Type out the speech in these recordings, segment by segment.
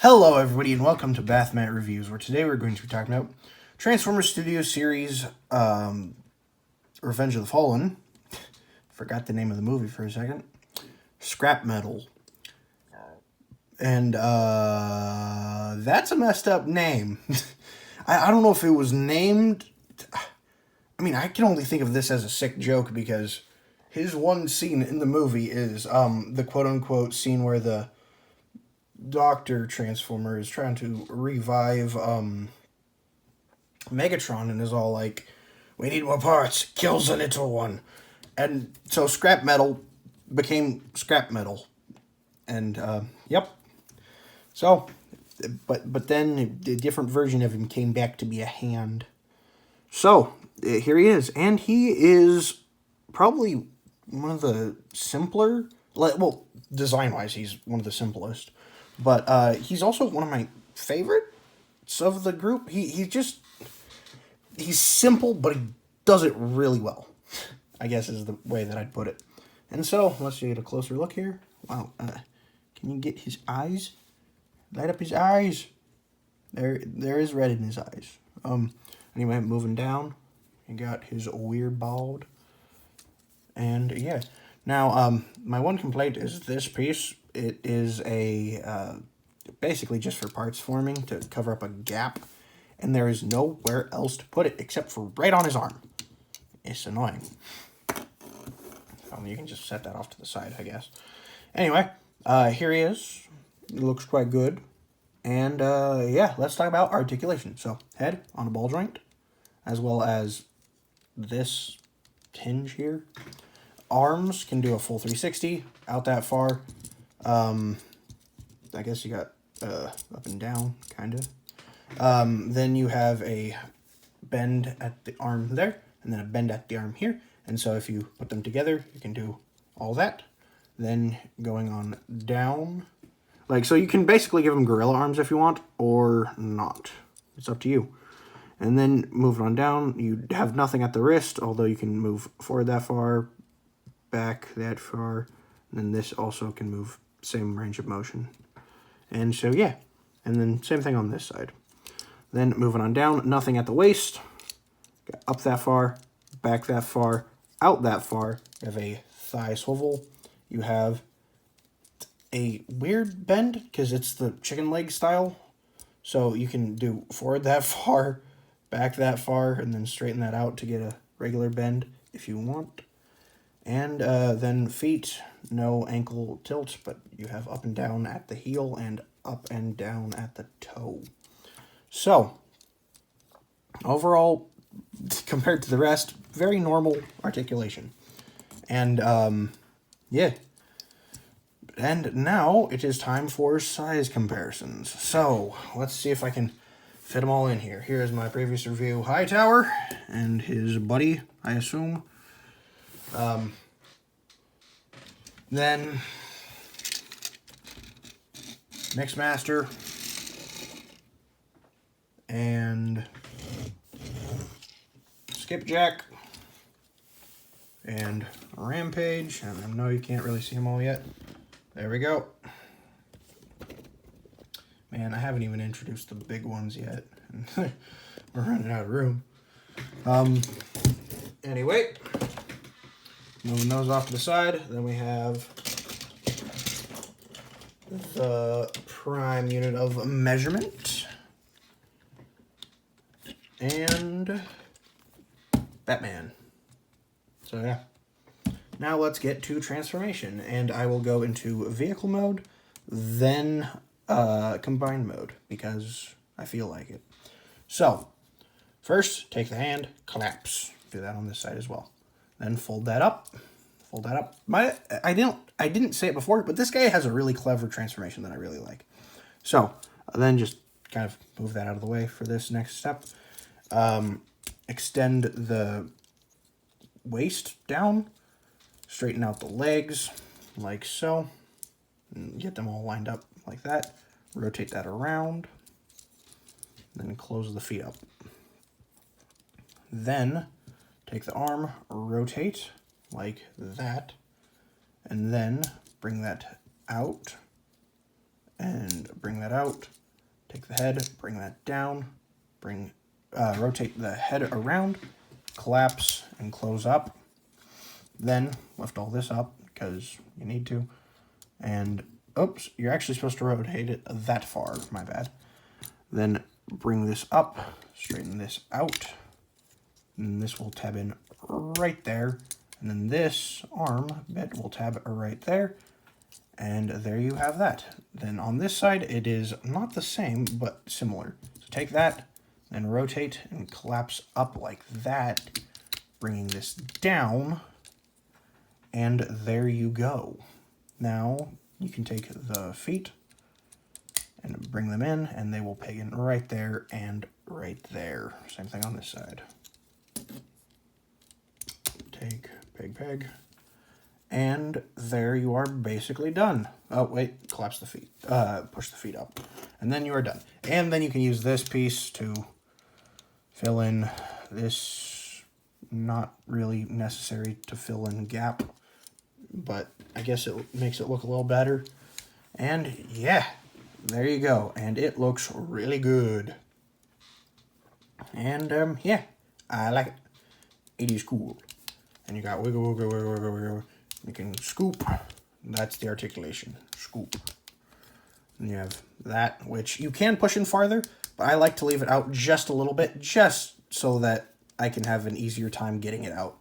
Hello everybody and welcome to Bathmat Reviews, where today we're going to be talking about Transformers Studio Series Revenge of the Fallen. Forgot the name of the movie for a second. Scrapmetal. And that's a messed up name. I don't know if it was named. I mean, I can only think of this as a sick joke because his one scene in the movie is the quote-unquote scene where the Doctor Transformer is trying to revive Megatron and is all like, we need more parts, kills the little one. And so scrap metal became scrap metal. And yep. So but then a different version of him came back to be a hand. So here he is, and he is probably one of the simpler, well, design-wise he's one of the simplest. But he's also one of my favorites of the group. He's simple, but he does it really well, I guess is the way that I'd put it. And so, let's get a closer look here. Wow, can you get his eyes? Light up his eyes. There is red in his eyes. Anyway, moving down, you got his weird bald. And yeah, now, my one complaint is this piece. It is a, basically just for parts forming to cover up a gap, and there is nowhere else to put it except for right on his arm. It's annoying. You can just set that off to the side, I guess. Anyway, here he is. It looks quite good. And, yeah, let's talk about articulation. So, head on a ball joint, as well as this hinge here. Arms can do a full 360, out that far. I guess you got up and down, kind of. Then you have a bend at the arm there, and then a bend at the arm here. And so if you put them together, you can do all that. Then going on down, so you can basically give them gorilla arms if you want, or not. It's up to you. And then moving on down, you have nothing at the wrist, although you can move forward that far, back that far, and then this also can move same range of motion. And so yeah, and then same thing on this side. Then moving on down, nothing at the waist, up that far, back that far, out that far. You have a thigh swivel. You have a weird bend because it's the chicken leg style, so you can do forward that far, back that far, and then straighten that out to get a regular bend if you want. And then feet, no ankle tilt, but you have up and down at the heel and up and down at the toe. So, overall, compared to the rest, very normal articulation. And, yeah. And now it is time for size comparisons. So, let's see if I can fit them all in here. Here is my previous review, Hightower, and his buddy, I assume. Then Mixmaster and Skipjack and Rampage, and I know you can't really see them all yet. There we go. Man, I haven't even introduced the big ones yet. We're running out of room. Anyway, moving those off to the side, then we have the prime unit of measurement and Batman. So yeah. Now let's get to transformation, and I will go into vehicle mode, then combined mode, because I feel like it. So, first, take the hand, collapse. Do that on this side as well. Then fold that up. Fold that up. I didn't say it before, but this guy has a really clever transformation that I really like. So, then just kind of move that out of the way for this next step. Extend the waist down. Straighten out the legs, like so. And get them all lined up like that. Rotate that around. Then close the feet up. Then take the arm, rotate like that. And then bring that out and bring that out. Take the head, bring that down, rotate the head around, collapse and close up. Then lift all this up because you need to. And oops, you're actually supposed to rotate it that far, my bad. Then bring this up, straighten this out, and this will tab in right there. And then this arm bit will tab right there. And there you have that. Then on this side, it is not the same, but similar. So take that, then rotate and collapse up like that, bringing this down, and there you go. Now you can take the feet and bring them in, and they will peg in right there and right there. Same thing on this side. Take, peg, peg. And there you are basically done. Oh, wait, collapse the feet, push the feet up. And then you are done. And then you can use this piece to fill in this not really necessary to fill in gap, but I guess it makes it look a little better. And yeah, there you go. And it looks really good. And yeah, I like it. It is cool. And you got wiggle, wiggle, wiggle, wiggle, wiggle. You can scoop. That's the articulation. Scoop. And you have that, which you can push in farther, but I like to leave it out just a little bit, just so that I can have an easier time getting it out.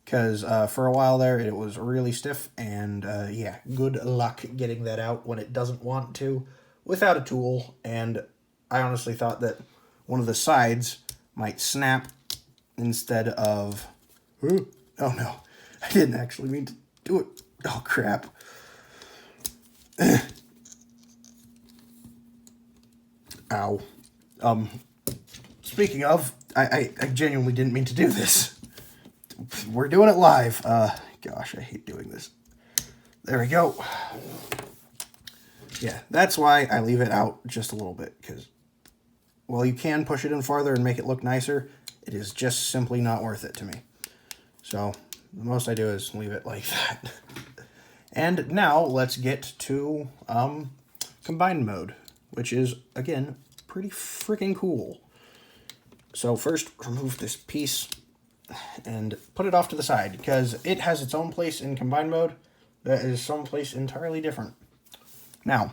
Because for a while there, it was really stiff, and yeah, good luck getting that out when it doesn't want to without a tool. And I honestly thought that one of the sides might snap instead of... Oh no, I didn't actually mean to do it. Oh crap. Ow. Speaking of, I genuinely didn't mean to do this. We're doing it live. Gosh, I hate doing this. There we go. Yeah, that's why I leave it out just a little bit, because while you can push it in farther and make it look nicer, it is just simply not worth it to me. So the most I do is leave it like that. And now let's get to combined mode, which is, again, pretty freaking cool. So first, remove this piece and put it off to the side, because it has its own place in combined mode that is someplace entirely different. Now,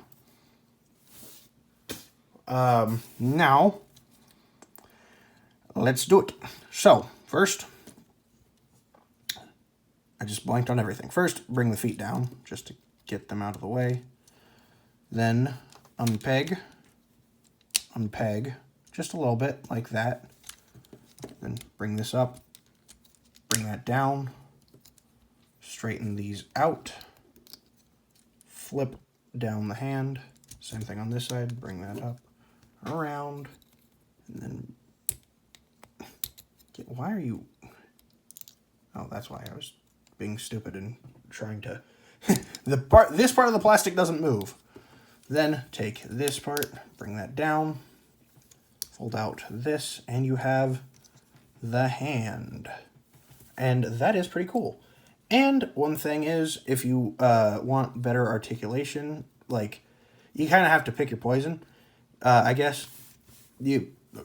let's do it. So, first, I just blanked on everything. First, bring the feet down, just to get them out of the way. Then, unpeg, just a little bit, like that. Then bring this up, bring that down, straighten these out, flip down the hand, same thing on this side, bring that up, around, and then, why are you, oh, that's why I was being stupid and trying to, this part of the plastic doesn't move. Then take this part, bring that down, fold out this, and you have the hand. And that is pretty cool. And one thing is, if you want better articulation, like, you kind of have to pick your poison, I guess.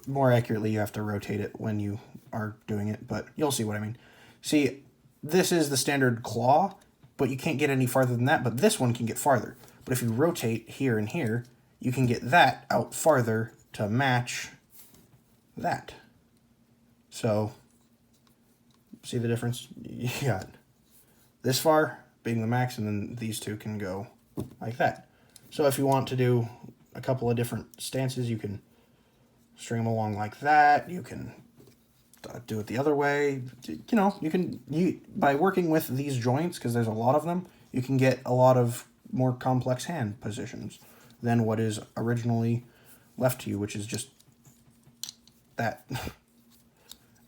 More accurately, you have to rotate it when you are doing it, but you'll see what I mean. See, this is the standard claw, but you can't get any farther than that, but this one can get farther. But if you rotate here and here, you can get that out farther to match that. So, see the difference? You got this far being the max, and then these two can go like that. So if you want to do a couple of different stances, you can string them along like that. You can do it the other way. You know, by working with these joints, because there's a lot of them, you can get a lot of more complex hand positions than what is originally left to you, which is just that.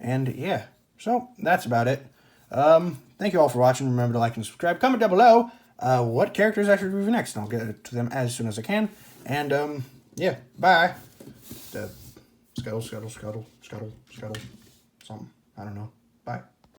And yeah, so that's about it. Thank you all for watching. Remember to like and subscribe. Comment down below what characters I should review next, and I'll get to them as soon as I can. And yeah, bye. Scuttle, scuttle, scuttle, scuttle, scuttle, something. I don't know. Bye.